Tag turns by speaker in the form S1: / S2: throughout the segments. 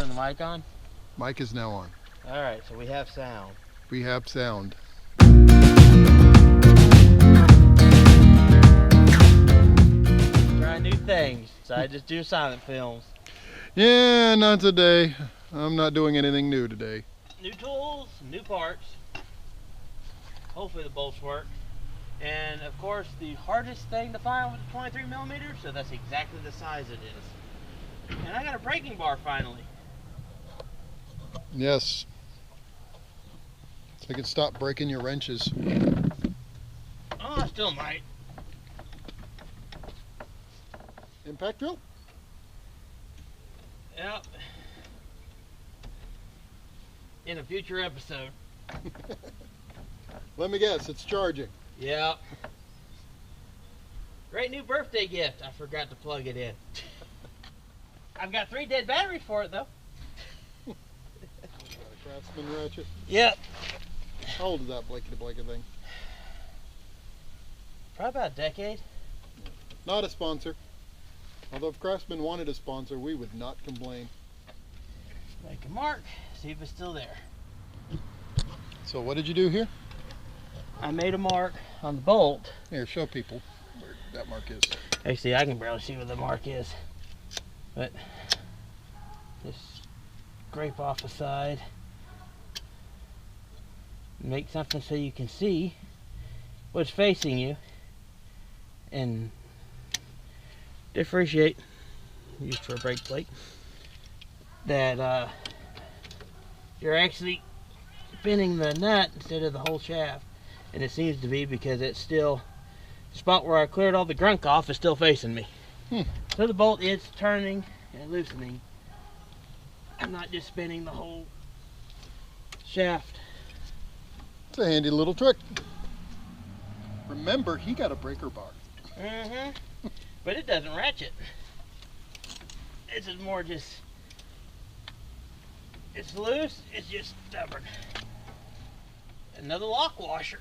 S1: turn the mic on?
S2: Mic is now on.
S1: Alright, so we have sound.
S2: We have sound.
S1: Try new things. So I just do silent films.
S2: Yeah, not today. I'm not doing anything new today.
S1: New tools, new parts. Hopefully the bolts work. And of course the hardest thing to find with the 23mm, so that's exactly the size it is. And I got a braking bar finally.
S2: Yes. So I can stop breaking your wrenches.
S1: Oh, I still might.
S2: Impact drill?
S1: Yep. In a future episode.
S2: Let me guess, it's charging.
S1: Yep. Great new birthday gift. I forgot to plug it in. I've got 3 dead batteries for it though.
S2: Got a Craftsman ratchet.
S1: Yep.
S2: How old is that blankety-blanket thing?
S1: Probably about a decade.
S2: Not a sponsor. Although if Craftsman wanted a sponsor, we would not complain.
S1: Make a mark, see if it's still there.
S2: So what did you do here?
S1: I made a mark on the bolt.
S2: Here, show people where that mark is.
S1: Actually, I can barely see where the mark is. But just scrape off the side. Make something so you can see what's facing you. And differentiate, used for a brake plate, that you're actually spinning the nut instead of the whole shaft. And it seems to be because it's still, the spot where I cleared all the grunk off is still facing me. So the bolt is turning and loosening. I'm not just spinning the whole shaft.
S2: It's a handy little trick. Remember, he got a breaker bar.
S1: But it doesn't ratchet. This is more just, it's loose, it's just stubborn. Another lock washer.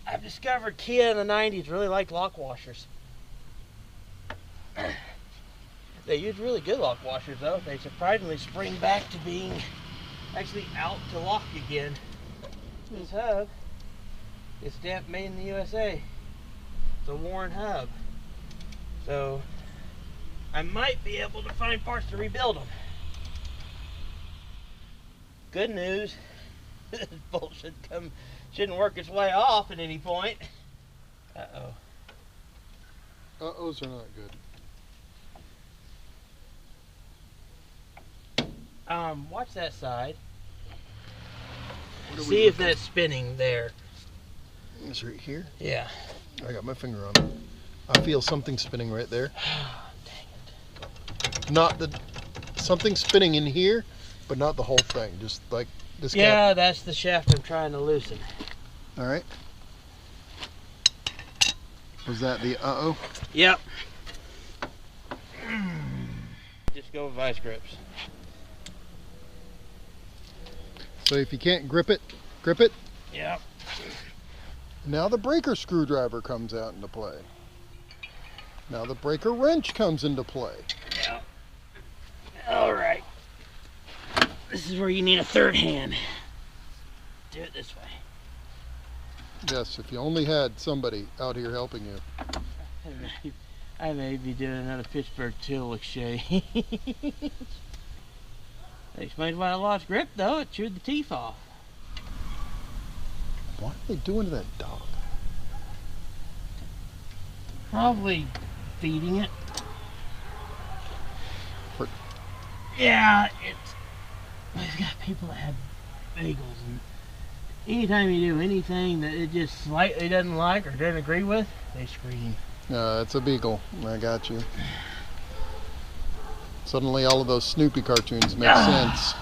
S1: I've discovered Kia in the 90s really liked lock washers. They use really good lock washers though. They surprisingly spring back to being actually out to lock again. This hub is stamped made in the USA. It's a Warren hub. So I might be able to find parts to rebuild them. Good news, this bolt shouldn't work its way off at any point. Uh-oh.
S2: Uh-ohs are not good.
S1: Watch that side. See if that's spinning there.
S2: It's right here?
S1: Yeah.
S2: I got my finger on it. I feel something spinning right there.
S1: Dang it.
S2: Not the, something spinning in here, but not the whole thing. Just like this cap.
S1: Yeah, that's the shaft I'm trying to loosen.
S2: All right. Was that the uh-oh?
S1: Yep. Just go with vice grips.
S2: So if you can't grip it, grip it.
S1: Yep.
S2: Now the breaker screwdriver comes out into play. Now the breaker wrench comes into play.
S1: Yep. All right. This is where you need a third hand. Do it this way.
S2: Yes, if you only had somebody out here helping you.
S1: I may be doing another Pittsburgh tool exchange. That explains why I lost grip though, it chewed the teeth off.
S2: What are they doing to that dog?
S1: Probably feeding it.
S2: For...
S1: Yeah, it's got people that have bagels, and anytime you do anything that it just slightly doesn't like or doesn't agree with, they scream.
S2: It's a beagle. I got you. Suddenly all of those Snoopy cartoons make sense.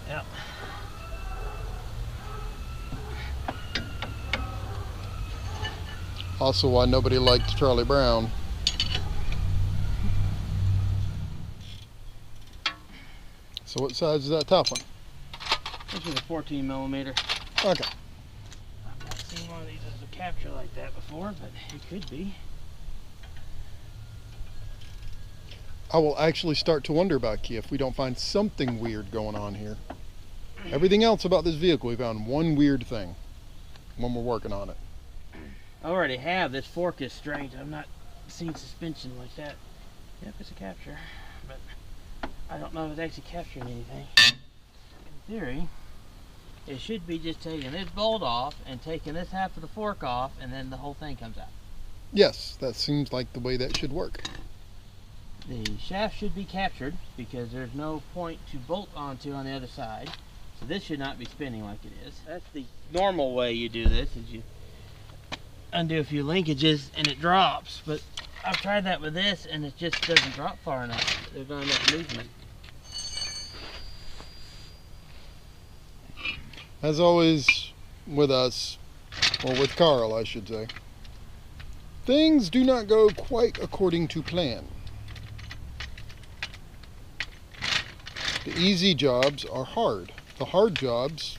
S1: Yep.
S2: Also why nobody liked Charlie Brown. So what size is that top one?
S1: This is a 14mm.
S2: Okay.
S1: I've not seen one of these as a capture like that before, but it could be.
S2: I will actually start to wonder about Kia if we don't find something weird going on here. Everything else about this vehicle, we found one weird thing when we're working on it.
S1: I already have. This fork is strange. I've not seen suspension like that. Yep, it's a capture, but I don't know if it's actually capturing anything. In theory, it should be just taking this bolt off and taking this half of the fork off, and then the whole thing comes out.
S2: Yes, that seems like the way that should work.
S1: The shaft should be captured because there's no point to bolt onto on the other side. So this should not be spinning like it is. That's the normal way you do this, is you undo a few linkages and it drops. But I've tried that with this and it just doesn't drop far enough. There's not enough movement.
S2: As always with us, or with Karl I should say, things do not go quite according to plan. The easy jobs are hard. The hard jobs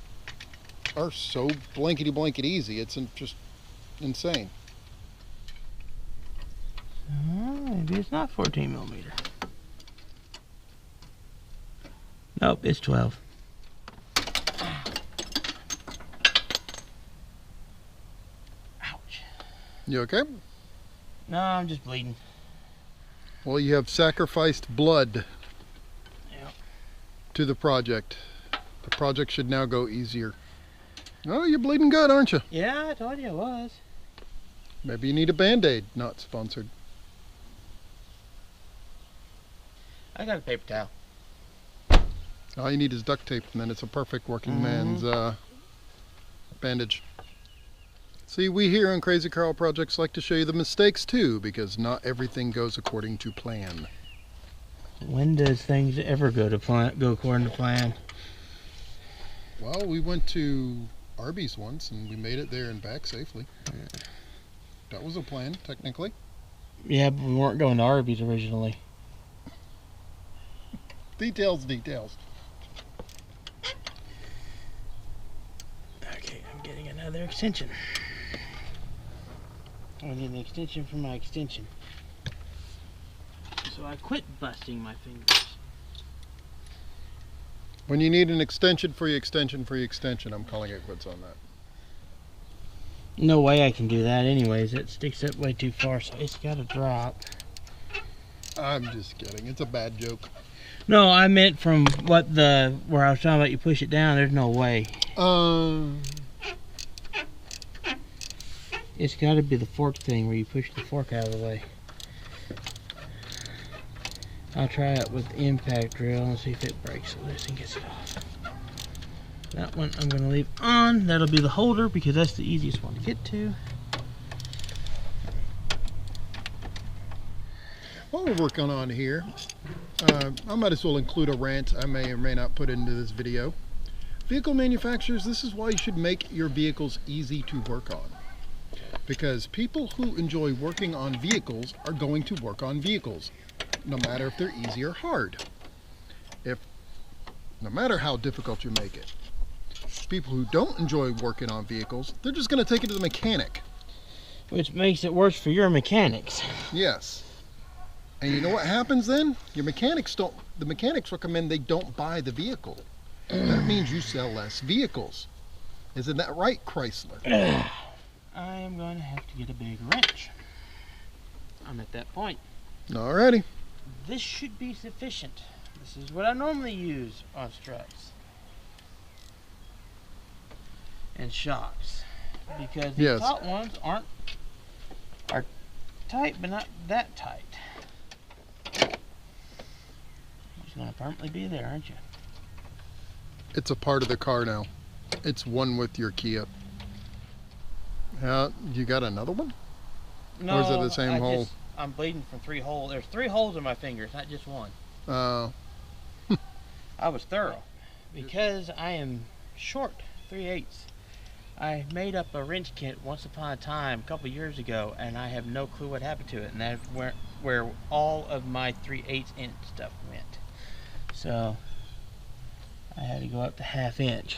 S2: are so blankety blanket easy. It's just insane.
S1: Maybe it's not 14 millimeter. Nope, it's 12. Ouch.
S2: You okay?
S1: No, I'm just bleeding.
S2: Well, you have sacrificed blood
S1: Yep.
S2: to the project. The project should now go easier. Oh, you're bleeding good, aren't you?
S1: Yeah, I told you I was.
S2: Maybe you need a Band-Aid. Not sponsored.
S1: I got a paper towel.
S2: All you need is duct tape, and then it's a perfect working man's bandage. See, we here on Crazy Karl Projects like to show you the mistakes too, because not everything goes according to plan.
S1: When does things ever go according to plan?
S2: Well, we went to Arby's once, and we made it there and back safely. That was a plan, technically.
S1: Yeah, but we weren't going to Arby's originally.
S2: Details, details.
S1: Okay, I'm getting another extension. I need an extension for my extension. So I quit busting my fingers.
S2: When you need an extension for your extension for your extension, I'm calling it quits on that.
S1: No way I can do that anyways. It sticks up way too far, so it's got to drop.
S2: I'm just kidding. It's a bad joke.
S1: No, I meant from where I was talking about you push it down, there's no way. It's got to be the fork thing where you push the fork out of the way. I'll try it with the impact drill and see if it breaks loose and gets it off. That one I'm going to leave on. That'll be the holder because that's the easiest one to get to.
S2: While we're working on here, I might as well include a rant I may or may not put into this video. Vehicle manufacturers, this is why you should make your vehicles easy to work on. Because people who enjoy working on vehicles are going to work on vehicles, no matter if they're easy or hard. No matter how difficult you make it. People who don't enjoy working on vehicles, they're just going to take it to the mechanic.
S1: Which makes it worse for your mechanics.
S2: Yes. And you know what happens then? The mechanics recommend they don't buy the vehicle. That means you sell less vehicles. Isn't that right, Chrysler?
S1: I am going to have to get a big wrench. I'm at that point.
S2: Alrighty.
S1: This should be sufficient. This is what I normally use on struts and shocks, because the top ones are tight, but not that tight. You're just going to permanently be there, aren't you?
S2: It's a part of the car now. It's one with your Kia. You got another one?
S1: No,
S2: or is it the same hole?
S1: I'm bleeding from 3 holes. There's 3 holes in my fingers, not just one. I was thorough. Because I am short 3/8. I made up a wrench kit once upon a time, a couple years ago, and I have no clue what happened to it. And that's where all of my 3/8 inch stuff went. So I had to go up to 1/2 inch.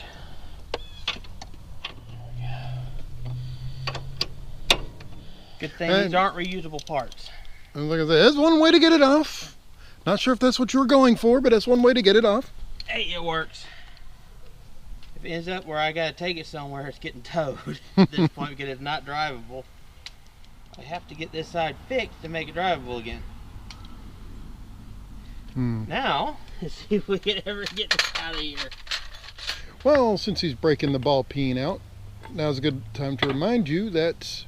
S1: Good thing these aren't reusable parts.
S2: And like I said, there's one way to get it off. Not sure if that's what you were going for, but that's one way to get it off.
S1: Hey, it works. If it ends up where I gotta take it somewhere, it's getting towed at this point because it's not drivable. I have to get this side fixed to make it drivable again. Now, let's see if we can ever get this out of here.
S2: Well, since he's breaking the ball peen out, now's a good time to remind you that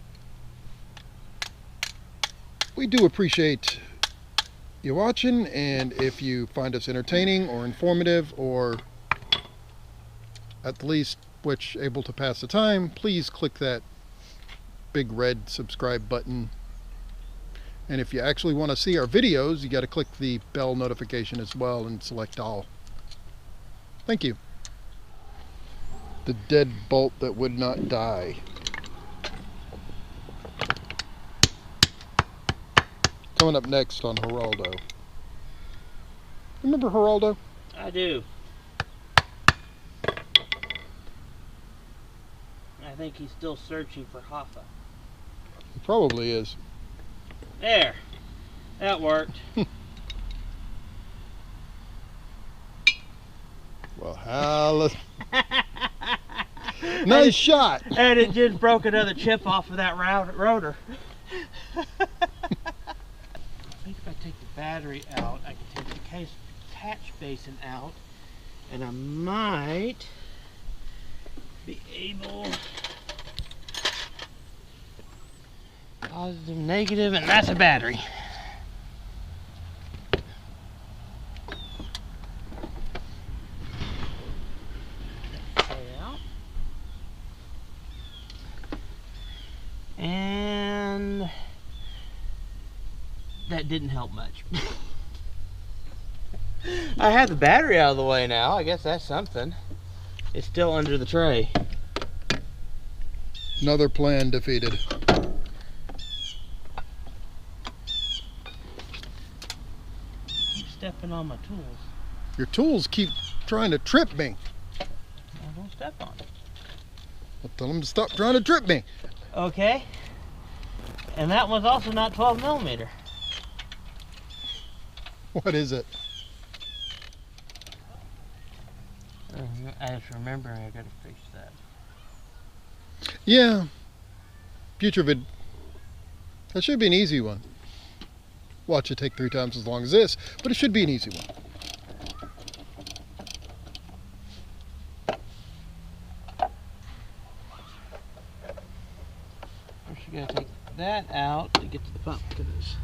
S2: we do appreciate you watching, and if you find us entertaining or informative or at the least which able to pass the time, please click that big red subscribe button. And if you actually want to see our videos, you got to click the bell notification as well and select all. Thank you. The dead bolt that would not die. Coming up next on Geraldo. Remember Geraldo?
S1: I do. I think he's still searching for Hoffa.
S2: He probably is.
S1: There. That worked.
S2: Well, hallelujah. Nice shot.
S1: And it just broke another chip off of that rotor. I think if I take the battery out, I can take the catch basin out, and I might be able... Positive, negative, and that's a battery. And that didn't help much. I have the battery out of the way now. I guess that's something. It's still under the tray.
S2: Another plan defeated.
S1: Keep stepping on my tools.
S2: Your tools keep trying to trip me.
S1: Well, don't step on it.
S2: I'll tell them to stop trying to trip me.
S1: Okay. And that one's also not 12 millimeter.
S2: What is it?
S1: I just remember I gotta fix that.
S2: Yeah. Putrid. That should be an easy one. Watch it take 3 times as long as this, but it should be an easy one.
S1: First you gotta take that out to get to the pump because it's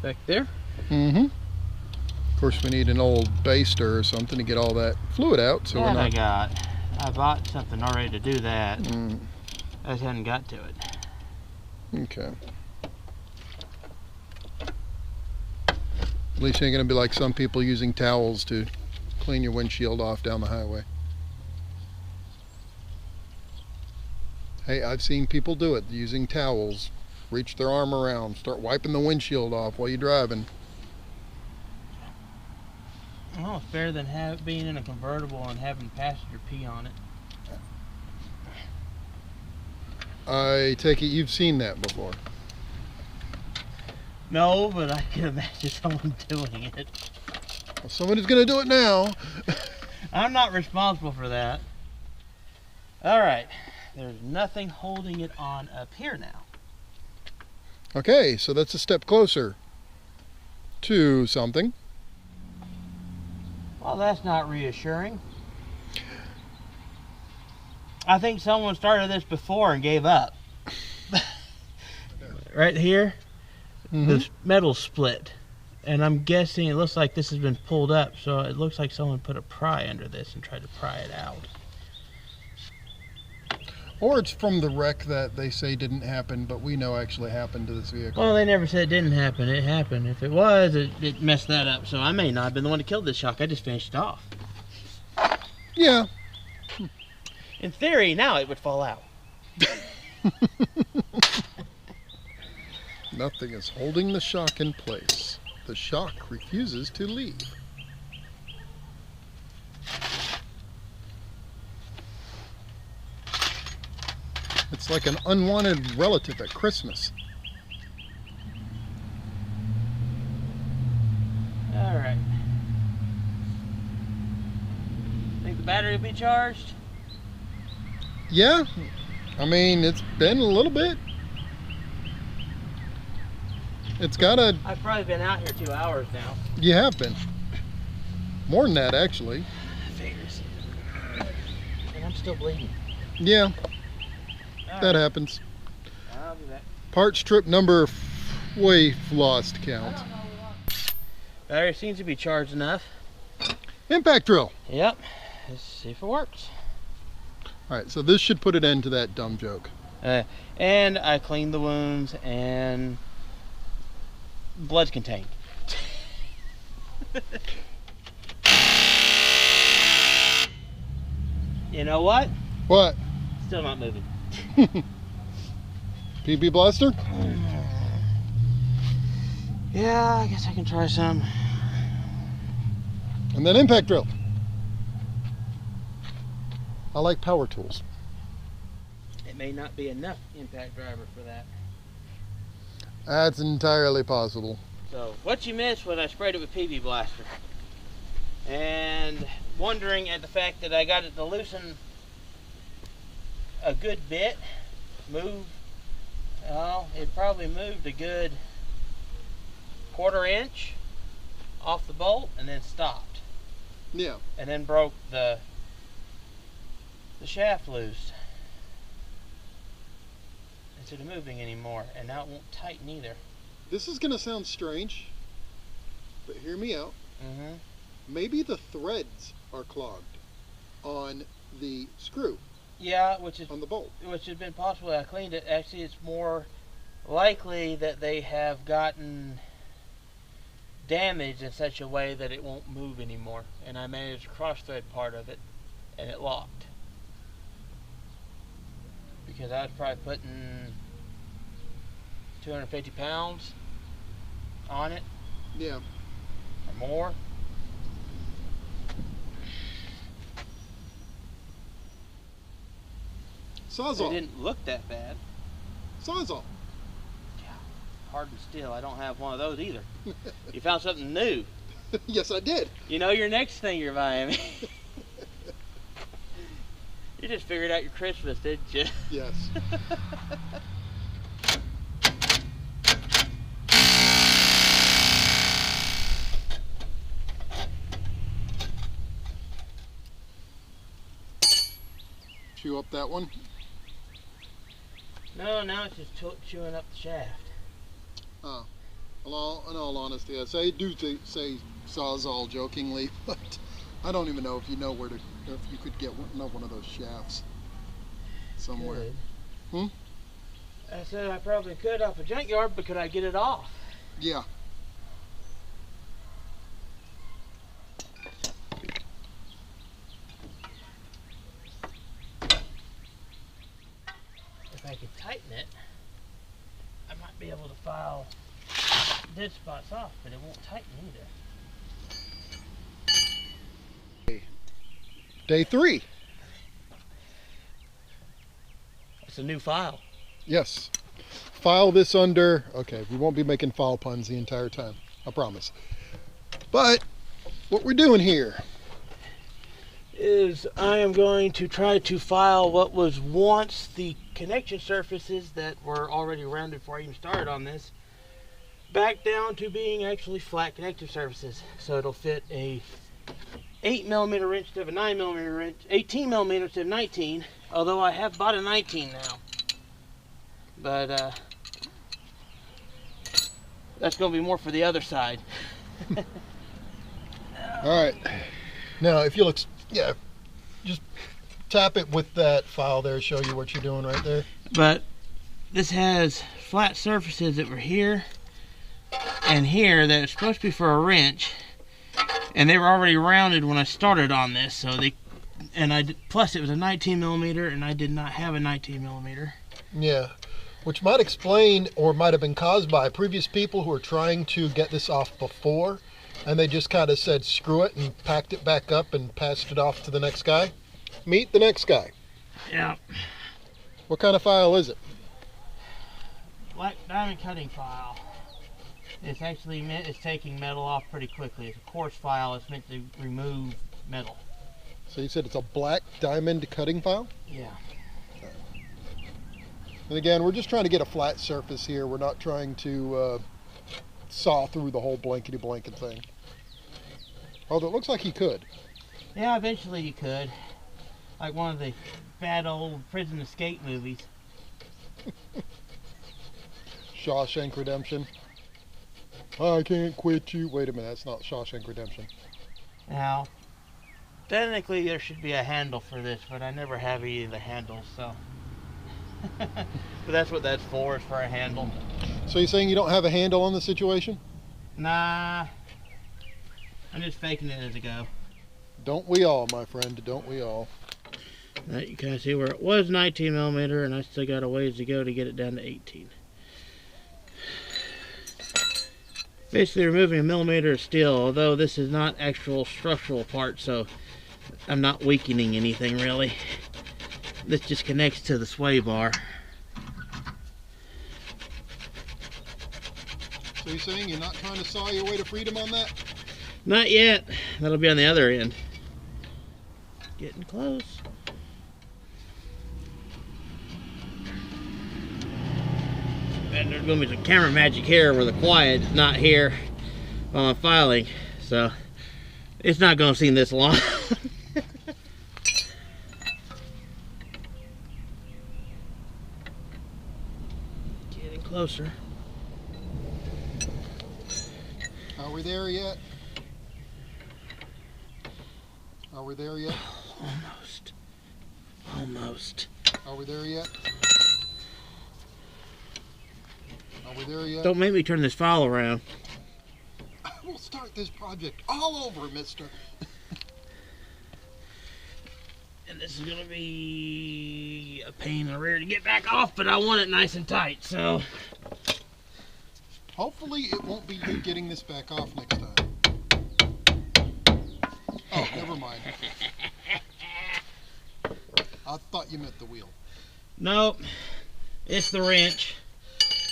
S1: back there.
S2: Mm-hmm. Of course, we need an old baster or something to get all that fluid out. So we're not.
S1: I bought something already to do that. I just hadn't got to it.
S2: Okay. At least you ain't gonna be like some people using towels to clean your windshield off down the highway. Hey, I've seen people do it using towels. Reach their arm around, start wiping the windshield off while you're driving.
S1: Well, it's better than being in a convertible and having passenger pee on it.
S2: I take it you've seen that before.
S1: No, but I can imagine someone doing it.
S2: Well, somebody's gonna do it now.
S1: I'm not responsible for that. Alright, there's nothing holding it on up here now.
S2: Okay, so that's a step closer to something.
S1: Well, that's not reassuring. I think someone started this before and gave up. Right here, this metal split. And I'm guessing it looks like this has been pulled up, so it looks like someone put a pry under this and tried to pry it out.
S2: Or it's from the wreck that they say didn't happen, but we know actually happened to this vehicle.
S1: Well, they never said it didn't happen. It happened. If it was, it messed that up. So I may not have been the one to kill this shock. I just finished it off.
S2: Yeah.
S1: In theory, now it would fall out.
S2: Nothing is holding the shock in place. The shock refuses to leave. It's like an unwanted relative at Christmas.
S1: the battery will be charged?
S2: Yeah, I mean, it's been a little bit. It's got a...
S1: I've probably been out here 2 hours now.
S2: You have been. More than that, actually.
S1: Figures. And I'm still bleeding.
S2: Yeah,
S1: All
S2: that
S1: right.
S2: happens.
S1: I'll be back.
S2: Parts trip number... We've lost count.
S1: Battery seems to be charged enough.
S2: Impact drill.
S1: Yep. Let's see if it works.
S2: All right, so this should put an end to that dumb joke.
S1: And I cleaned the wounds and blood's contained. You know what?
S2: What?
S1: Still not moving.
S2: PB blaster?
S1: Yeah, I guess I can try some.
S2: And then impact drill. I like power tools.
S1: It may not be enough impact driver for that.
S2: That's entirely possible.
S1: So what you missed was I sprayed it with PB blaster. And wondering at the fact that I got it to loosen a good bit, it probably moved a good 1/4 inch off the bolt and then stopped.
S2: Yeah.
S1: And then broke the shaft loose instead of moving anymore, and now it won't tighten either.
S2: This is going to sound strange, but hear me out.
S1: Mm-hmm.
S2: Maybe the threads are clogged on the screw,
S1: Yeah, which
S2: on the bolt.
S1: has been possible. I cleaned it. Actually, it's more likely that they have gotten damaged in such a way that it won't move anymore. And I managed to cross thread part of it, and it locked. Because I was probably putting 250 pounds on it
S2: Yeah.
S1: or more. It
S2: Sawzall.
S1: didn't look that bad.
S2: Sawzall.
S1: Hardened steel. I don't have one of those either. You found something new.
S2: Yes, I did.
S1: You know your next thing you're buying me. You just figured out your Christmas, didn't you?
S2: Yes. Chew up that one.
S1: No, now it's just chewing up the shaft.
S2: Oh. Well, in all honesty, I do say Sawzall jokingly, but I don't even know if you know if you could get one of those shafts somewhere.
S1: Good. I said I probably could off a junkyard, but could I get it off?
S2: Yeah.
S1: If I could tighten it, I might be able to file dead spots off, but it won't tighten either.
S2: Day 3.
S1: It's a new file.
S2: Yes. File this under... Okay, we won't be making file puns the entire time. I promise. But what we're doing here
S1: is I am going to try to file what was once the connection surfaces that were already rounded before I even started on this back down to being actually flat connective surfaces. So it'll fit a 8mm wrench instead of a 9mm wrench, 18mm instead of 19, although I have bought a 19 now. But that's going to be more for the other side.
S2: All right. Now, if you look, yeah, just tap it with that file there, show you what you're doing right there.
S1: But this has flat surfaces that were here and here that are supposed to be for a wrench, and they were already rounded when I started on this. So plus it was a 19mm, and I did not have a 19mm.
S2: Yeah, which might explain or might have been caused by previous people who were trying to get this off before, and they just kind of said screw it and packed it back up and passed it off to the next guy. Meet the next guy.
S1: Yeah.
S2: What kind of file is it?
S1: Black diamond cutting file. It's actually taking metal off pretty quickly. It's a coarse file. It's meant to remove metal.
S2: So you said it's a black diamond cutting file?
S1: Yeah.
S2: And again, we're just trying to get a flat surface here. We're not trying to saw through the whole blankety-blanket thing. Although it looks like he could.
S1: Yeah, eventually you could. Like one of the bad old prison escape movies.
S2: Shawshank Redemption. I can't quit you. Wait a minute, that's not Shawshank Redemption.
S1: Now, technically there should be a handle for this, but I never have any of the handles, so. But that's what that's for, is for a handle.
S2: So you're saying you don't have a handle on the situation?
S1: Nah. I'm just faking it as I go.
S2: Don't we all, my friend? Don't we all?
S1: You can see where it was 19 millimeter, and I still got a ways to go to get it down to 18. Basically removing a millimeter of steel, although this is not actual structural part, so I'm not weakening anything really. This just connects to the sway bar.
S2: So you're saying you're not trying to saw your way to freedom on that?
S1: Not yet. That'll be on the other end. Getting close. And there's going to be some camera magic here where the quiet is not here while I'm filing. So it's not going to seem this long. Getting closer.
S2: Are we there yet? Are we there yet?
S1: Almost. Almost.
S2: Are we there yet? Are we there yet?
S1: Don't make me turn this file around.
S2: We'll start this project all over, mister.
S1: And this is going to be a pain in the rear to get back off, but I want it nice and tight, so.
S2: Hopefully it won't be you getting this back off next time. Oh, never mind. I thought you meant the wheel.
S1: Nope, it's the wrench.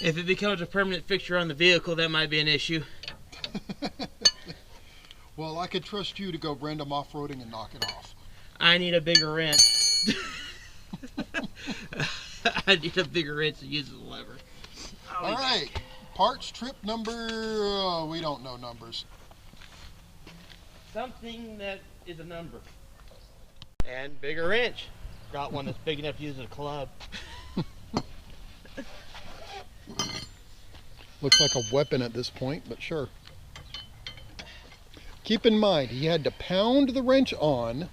S1: If it becomes a permanent fixture on the vehicle, that might be an issue.
S2: Well, I could trust you to go random off-roading and knock it off.
S1: I need a bigger wrench. I need a bigger wrench to use as a lever.
S2: All right, parts trip number, we don't know numbers.
S1: Something that is a number. And bigger wrench. Got one that's big enough to use as a club.
S2: Looks like a weapon at this point, but sure. Keep in mind, he had to pound the wrench on.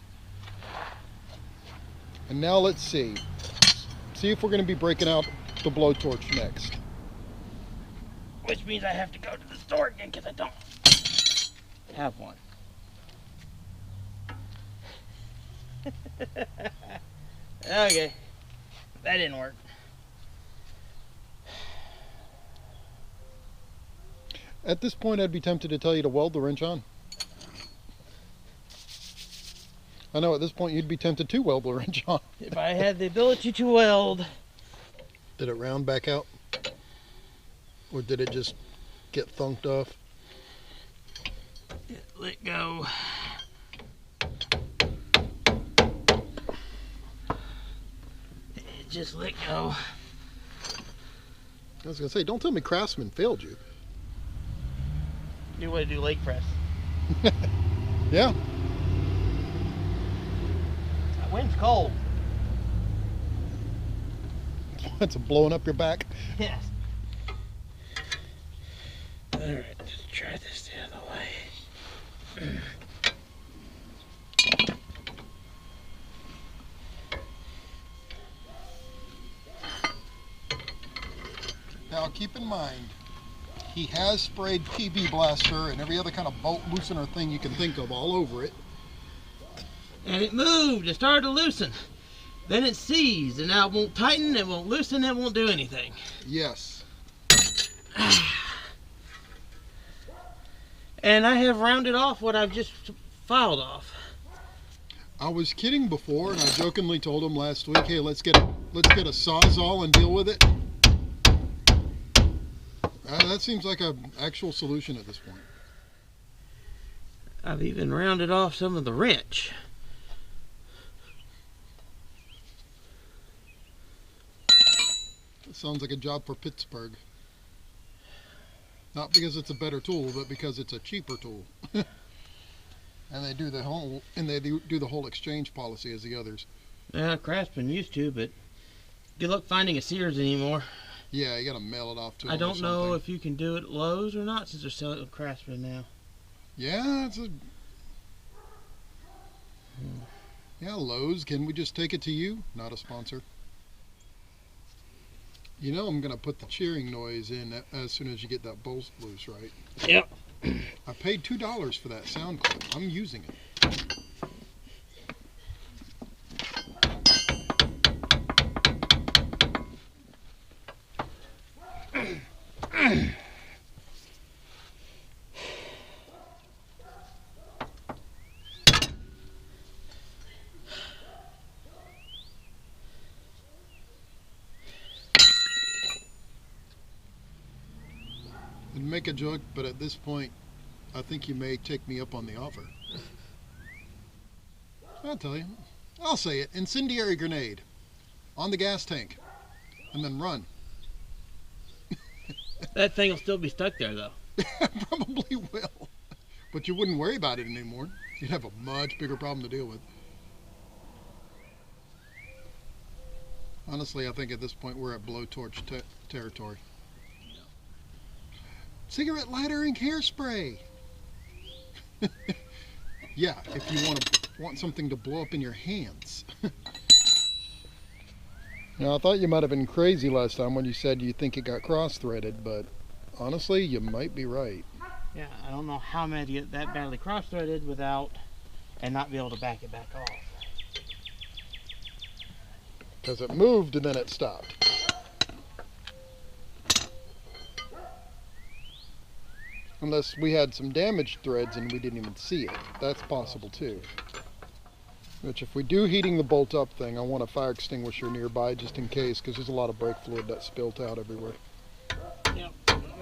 S2: And now let's see. See if we're going to be breaking out the blowtorch next.
S1: Which means I have to go to the store again because I don't have one. Okay, that didn't work.
S2: At this point, I'd be tempted to tell you to weld the wrench on. I know at this point you'd be tempted to weld the wrench on.
S1: If I had the ability to weld.
S2: Did it round back out? Or did it just get thunked off?
S1: Let go. It just let go.
S2: I was going to say, don't tell me Craftsman failed you.
S1: New way to do leg press.
S2: Yeah.
S1: That wind's cold.
S2: It's blowing up your back.
S1: Yes. Alright, just try this the other way.
S2: Now keep in mind, he has sprayed PB Blaster and every other kind of bolt loosener thing you can think of all over it.
S1: And it moved, it started to loosen. Then it seized, and now it won't tighten, it won't loosen, it won't do anything.
S2: Yes.
S1: And I have rounded off what I've just filed off.
S2: I was kidding before, and I jokingly told him last week, hey, let's get a Sawzall and deal with it. That seems like an actual solution at this point.
S1: I've even rounded off some of the wrench.
S2: sounds like a job for Pittsburgh. Not because it's a better tool, but because it's a cheaper tool. And they do the whole exchange policy as the others.
S1: Yeah, Craftsman used to, but good luck finding a Sears anymore.
S2: Yeah, you gotta mail it off to them.
S1: I don't know if you can do it at Lowe's or not, since they're selling it at Craftsman now.
S2: Yeah, yeah, Lowe's. Can we just take it to you? Not a sponsor. You know I'm gonna put the cheering noise in as soon as you get that bolt loose, right?
S1: Yep.
S2: I paid $2 for that sound clip. I'm using it. I'd make a joke, but at this point, I think you may take me up on the offer. I'll tell you. I'll say it. Incendiary grenade on the gas tank, and then run.
S1: That thing will still be stuck there, though.
S2: Probably will. But you wouldn't worry about it anymore. You'd have a much bigger problem to deal with. Honestly, I think at this point we're at blowtorch territory. Cigarette lighter and hairspray. Yeah, if you want something to blow up in your hands. Now, I thought you might have been crazy last time when you said you think it got cross-threaded, but honestly, you might be right.
S1: Yeah, I don't know how many to get that badly cross-threaded without and not be able to back it back off.
S2: Because it moved and then it stopped. Unless we had some damaged threads and we didn't even see it. That's possible too. Which if we do heating the bolt up thing, I want a fire extinguisher nearby just in case, because there's a lot of brake fluid that's spilt out everywhere.
S1: Yep,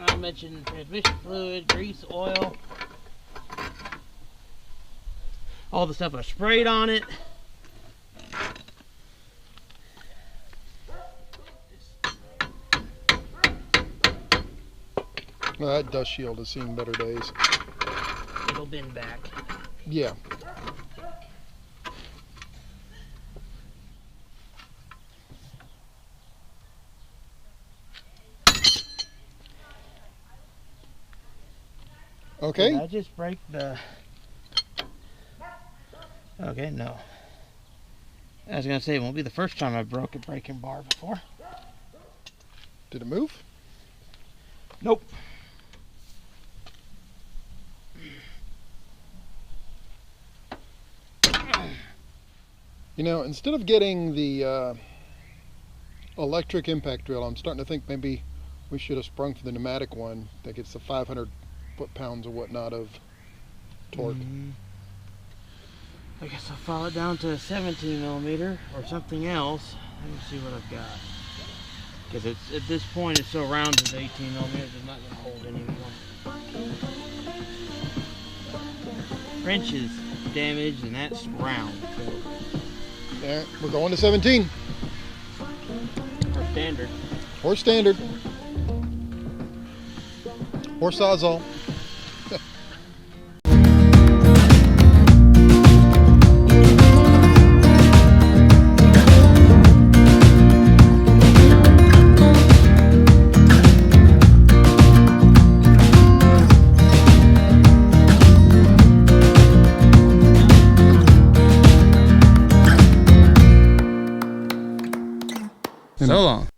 S1: I mentioned transmission fluid, grease, oil. All the stuff I sprayed on it.
S2: Well, that dust shield has seen better days.
S1: It'll bend back.
S2: Yeah. Okay.
S1: Did I just break the... Okay, no. I was going to say, it won't be the first time I broke a braking bar before.
S2: Did it move?
S1: Nope.
S2: You know, instead of getting the electric impact drill, I'm starting to think maybe we should have sprung for the pneumatic one that gets the 500 foot-pounds or whatnot of torque.
S1: I guess I'll follow it down to a 17 millimeter or something else. Let me see what I've got. Because it's at this point it's so round as 18 millimeters, it's not going to hold anymore. Wrench is damaged and that's round. So.
S2: There, we're going to 17.
S1: Or standard.
S2: Or standard. Or Sawzall.
S1: So long.